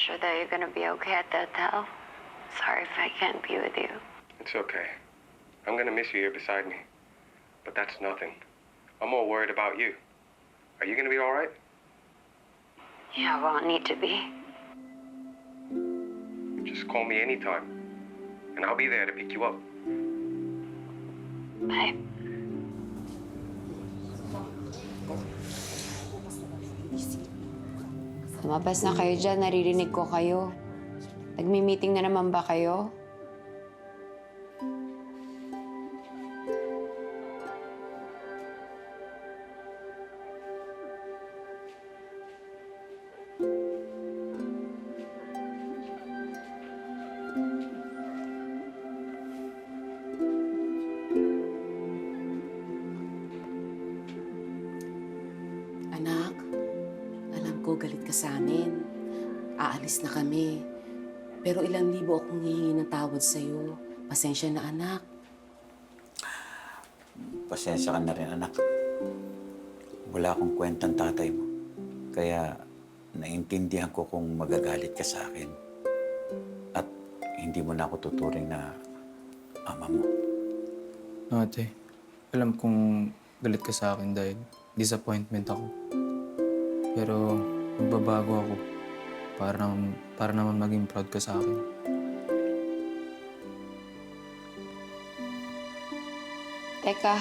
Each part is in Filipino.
sure that you're gonna be okay at the hotel. Sorry if I can't be with you. It's okay. I'm gonna miss you here beside me. But that's nothing. I'm more worried about you. Are you gonna be all right? Yeah, well, I need to be. Just call me anytime. And I'll be there to pick you up. Bye. Lumabas na kayo dyan, naririnig ko kayo. Nagmi-meeting na naman ba kayo? Anak, alam ko galit ka sa amin. Aalis na kami. Pero ilang libo akong hihingi ng tawad sa'yo. Pasensya na, anak. Pasensya ka na rin, anak. Wala akong kwentang tatay mo. Kaya naintindihan ko kung magagalit ka sa akin. At hindi mo na ako tuturing na ama mo. Ate, alam kong galit ka sa akin dahil disappointment ako. Pero magbabago ako para naman maging proud ka sa akin. Teka.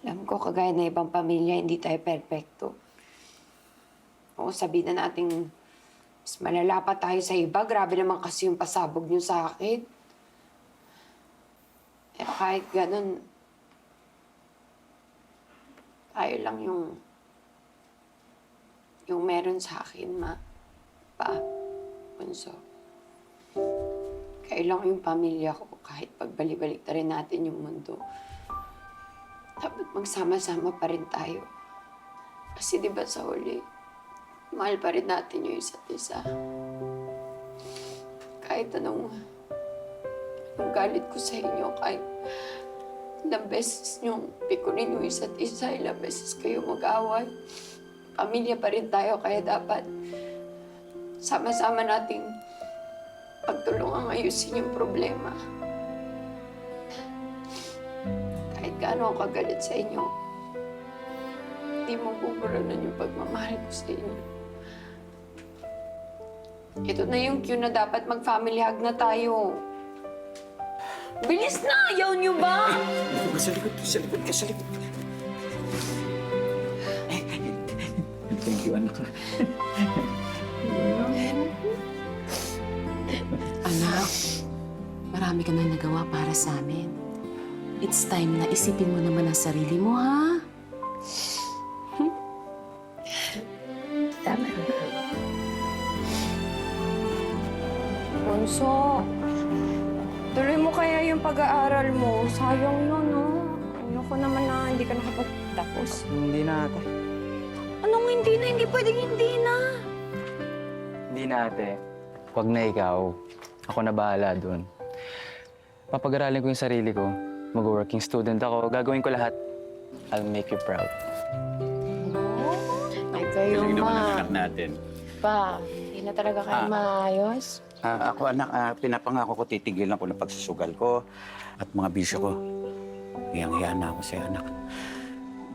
Alam ko, kagaya na ibang pamilya, hindi tayo perpekto. Oo, sabihin na natin, mas malala pa tayo sa iba. Grabe naman kasi yung pasabog niyo sa akin. Pero kahit ganun, tayo lang yung meron sa akin, ma. Pa, Bunso. Kayo lang yung pamilya ko kahit pagbalik-balik na rin natin yung mundo. Dapat magsama-sama pa rin tayo. Kasi di ba sa huli, mahal pa rin natin yung isa't isa. Kahit anong galit ko sa inyo, kahit ilang beses niyong pikunin yung isa't isa, ilang beses kayo mag-away. Pamilya pa rin tayo, kaya dapat sama-sama nating pagtulungang ayusin yung problema. Kahit gaano ako kagalit sa inyo, hindi mo buburanan yung pagmamahal ko sa inyo. Ito na yung cue na dapat mag-family hug na tayo. Bilis na! Ayaw niyo ba? Sa likod ka. Thank you, anak. Anak, marami ka na nagawa para sa amin. It's time na isipin mo naman ang sarili mo, ha? Tama na. Bunso, tuloy mo kaya yung pag-aaral mo. Sayang yun, no? Ayoko naman na hindi ka nakapagtapos. Hindi na, ate. Anong hindi na? Hindi pwedeng hindi na. Hindi na, ate. Huwag na ikaw. Ako na bahala doon. Papag-aralin ko yung sarili ko. Mag-working student ako. Gagawin ko lahat. I'll make you proud. Ay, kayo, Galing naman ang ma. anak natin. Pa, hindi na talaga kayo maayos. Ako, anak, pinapangako ko titigilan ko ng pagsusugal ko at mga bisyo ko. Hiyang-hiya na ako sa'yo, anak.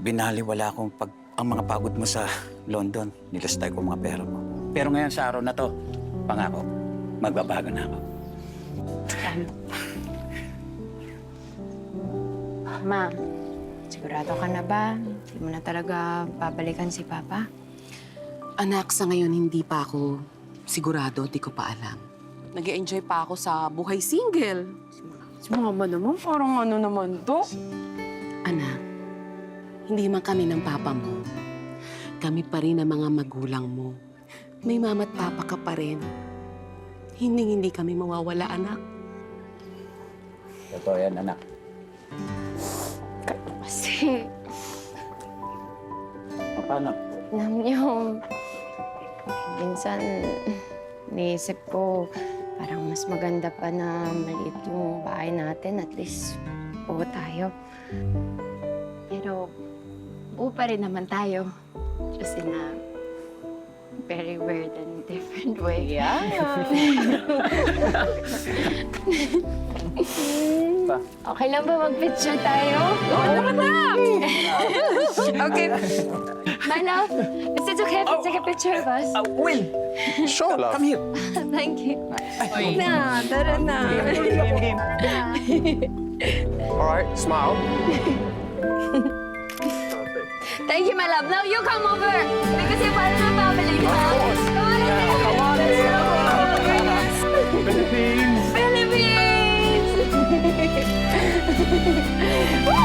Binaliwala akong ang mga pagod mo sa London. Nilastay ko mga pera mo. Pero ngayon sa araw na to, pangako, magbabago na ako. Ma, sigurado ka na ba? Hindi mo na talaga babalikan si Papa? Anak, sa ngayon hindi pa ako sigurado, di ko pa alam. Nag-e-enjoy pa ako sa buhay single. Si Mama naman, parang ano naman to? Anak, hindi man kami ng papa mo. Kami pa rin ang mga magulang mo. May mama at papa ka pa rin. Hindi kami mawawala, anak. Totoo yan, anak. Kasi, Paano? alam niyo, minsan, naisip ko, parang mas maganda pa na maliit yung bahay natin. At least, oo tayo. Pero, oo pa rin naman tayo. Kasi na very weird and different way. Yeah. Okay lang ba mag-picture tayo? Okay. My love, is it okay if I take a picture of us? Will! Sure, love. Come here. Thank you. Na, tara na. All right, smile. Thank you, my love. Now you come over. Because you're part of the family, di ba? Come on, Philippines. Philippines! Woo!